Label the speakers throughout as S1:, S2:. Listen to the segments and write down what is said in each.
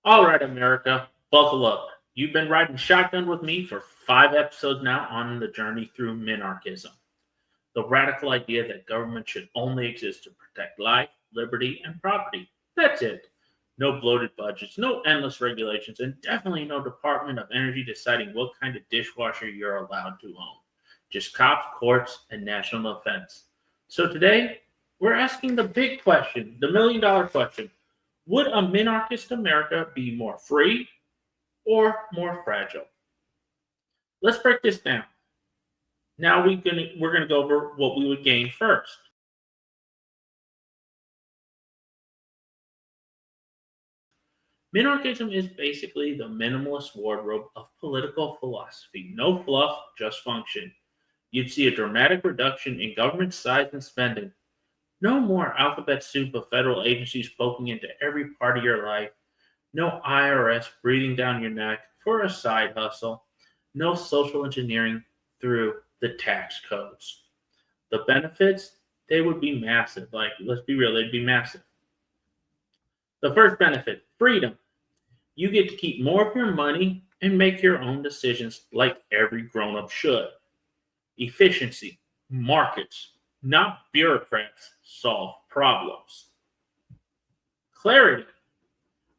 S1: All right, America, buckle up. You've been riding shotgun with me for 5 episodes now on the journey through Minarchism, the radical idea that government should only exist to protect life, liberty, and property. That's it. No bloated budgets, no endless regulations, and definitely no Department of Energy deciding what kind of dishwasher you're allowed to own. Just cops, courts, and national defense. So today, we're asking the big question, the $1 million question. Would a minarchist America be more free or more fragile? Let's break this down. Now we're gonna go over what we would gain first. Minarchism is basically the minimalist wardrobe of political philosophy. No fluff, just function. You'd see a dramatic reduction in government size and spending. No more alphabet soup of federal agencies poking into every part of your life. No IRS breathing down your neck for a side hustle. No social engineering through the tax codes. The benefits, they would be massive. Like, let's be real, they'd be massive. The first benefit, freedom. You get to keep more of your money and make your own decisions like every grown up should. Efficiency, markets, not bureaucrats, solve problems. Clarity,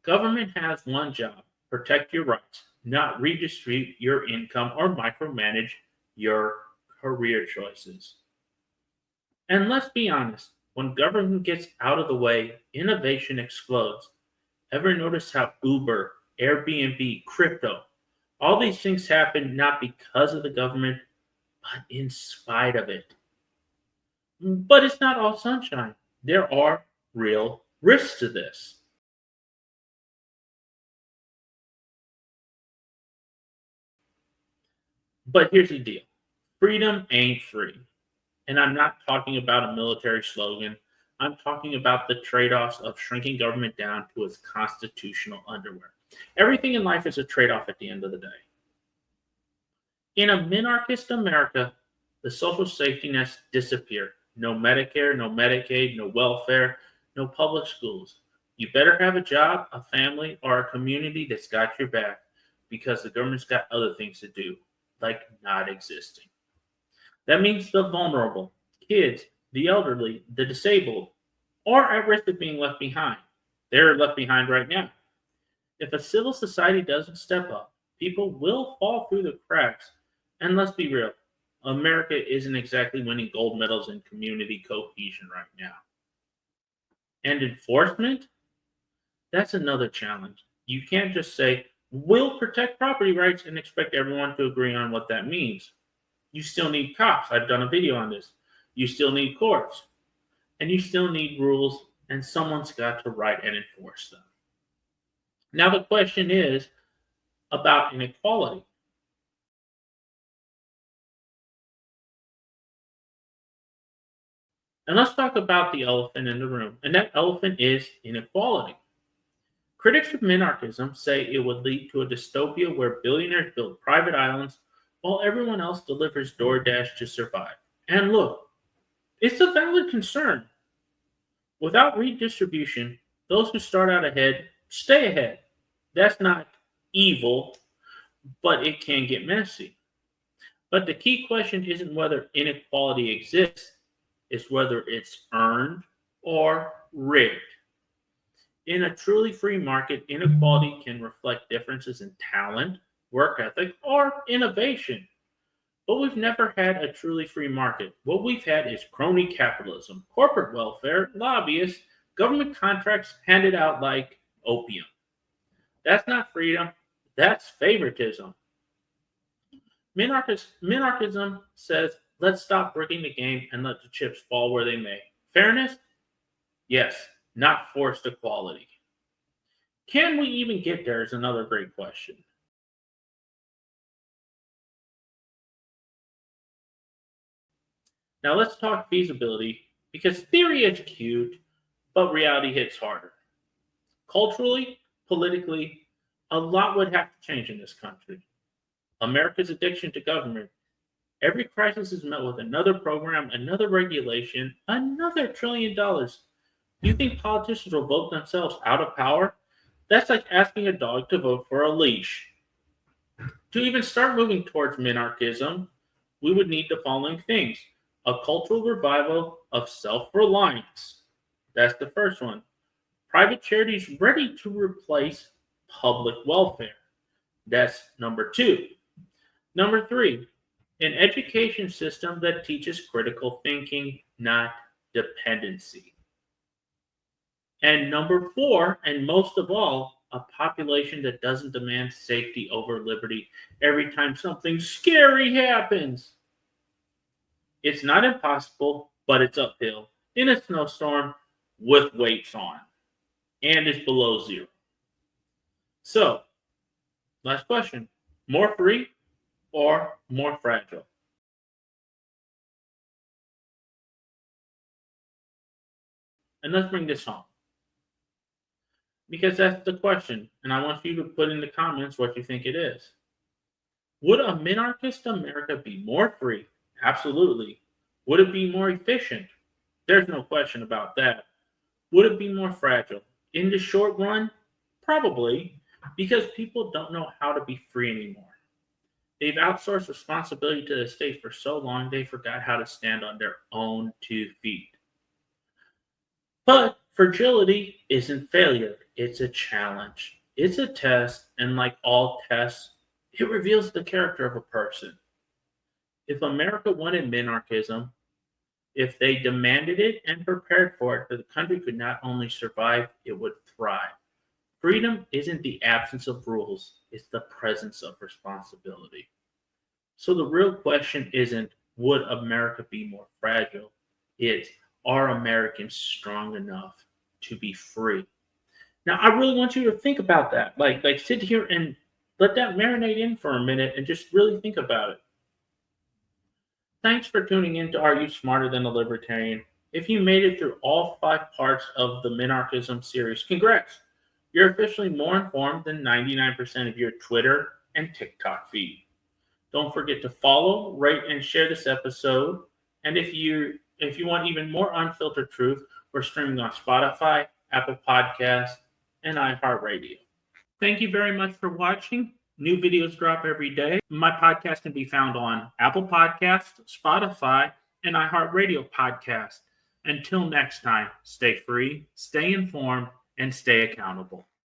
S1: government has one job: protect your rights, not redistribute your income or micromanage your career choices. And let's be honest, when government gets out of the way, innovation explodes. Ever notice how Uber, Airbnb, crypto, all these things happen not because of the government, but in spite of it? But it's not all sunshine. There are real risks to this. But here's the deal: freedom ain't free. And I'm not talking about a military slogan. I'm talking about the trade offs of shrinking government down to its constitutional underwear. Everything in life is a trade off at the end of the day. In a minarchist America, the social safety nets disappear. No Medicare, no Medicaid, no welfare, no public schools. You better have a job, a family, or a community that's got your back because the government's got other things to do, like not existing. That means the vulnerable, kids, the elderly, the disabled, are at risk of being left behind. They're left behind right now. If a civil society doesn't step up, people will fall through the cracks. And let's be real, America isn't exactly winning gold medals in community cohesion right now. And enforcement? That's another challenge. You can't just say, we'll protect property rights and expect everyone to agree on what that means. You still need cops. I've done a video on this. You still need courts. And you still need rules, and someone's got to write and enforce them. Now, the question is about inequality. And let's talk about the elephant in the room. And that elephant is inequality. Critics of minarchism say it would lead to a dystopia where billionaires build private islands while everyone else delivers DoorDash to survive. And look, it's a valid concern. Without redistribution, those who start out ahead stay ahead. That's not evil, but it can get messy. But the key question isn't whether inequality exists, it's whether it's earned or rigged. In a truly free market, inequality can reflect differences in talent, work ethic, or innovation. But we've never had a truly free market. What we've had is crony capitalism, corporate welfare, lobbyists, government contracts handed out like opium. That's not freedom, that's favoritism. Minarchism says, let's stop breaking the game and let the chips fall where they may. Fairness? Yes, not forced equality. Can we even get there is another great question. Now let's talk feasibility because theory is cute, but reality hits harder. Culturally, politically, a lot would have to change in this country. America's addiction to government. Every crisis is met with another program, another regulation, another $1 trillion. You think politicians will vote themselves out of power? That's like asking a dog to vote for a leash. To even start moving towards minarchism, we would need the following things: a cultural revival of self-reliance. That's the first one. Private charities ready to replace public welfare. That's number two. Number three, an education system that teaches critical thinking, not dependency. And number four, and most of all, a population that doesn't demand safety over liberty every time something scary happens. It's not impossible, but it's uphill in a snowstorm with weights on and is below zero. So, last question: more free or more fragile? And let's bring this home, because that's the question, and I want you to put in the comments what you think it is. Would a minarchist America be more free? Absolutely. Would it be more efficient? There's no question about that. Would it be more fragile? In the short run, probably, because people don't know how to be free anymore. They've outsourced responsibility to the state for so long they forgot how to stand on their own 2 feet. But fragility isn't failure, it's a challenge. It's a test, and like all tests, it reveals the character of a person. If America wanted minarchism, if they demanded it and prepared for it, the country could not only survive, it would thrive. Freedom isn't the absence of rules, it's the presence of responsibility. So the real question isn't, would America be more fragile? It's, are Americans strong enough to be free? Now, I really want you to think about that. Like sit here and let that marinate in for a minute and just really think about it. Thanks for tuning in to Are You Smarter Than a Libertarian? If you made it through all 5 parts of the Minarchism series, congrats! You're officially more informed than 99% of your Twitter and TikTok feed. Don't forget to follow, rate, and share this episode. And if you want even more unfiltered truth, we're streaming on Spotify, Apple Podcasts, and iHeart Radio. Thank you very much for watching. New videos drop every day. My podcast can be found on Apple Podcasts, Spotify, and iHeartRadio Podcast. Until next time, stay free, stay informed, and stay accountable.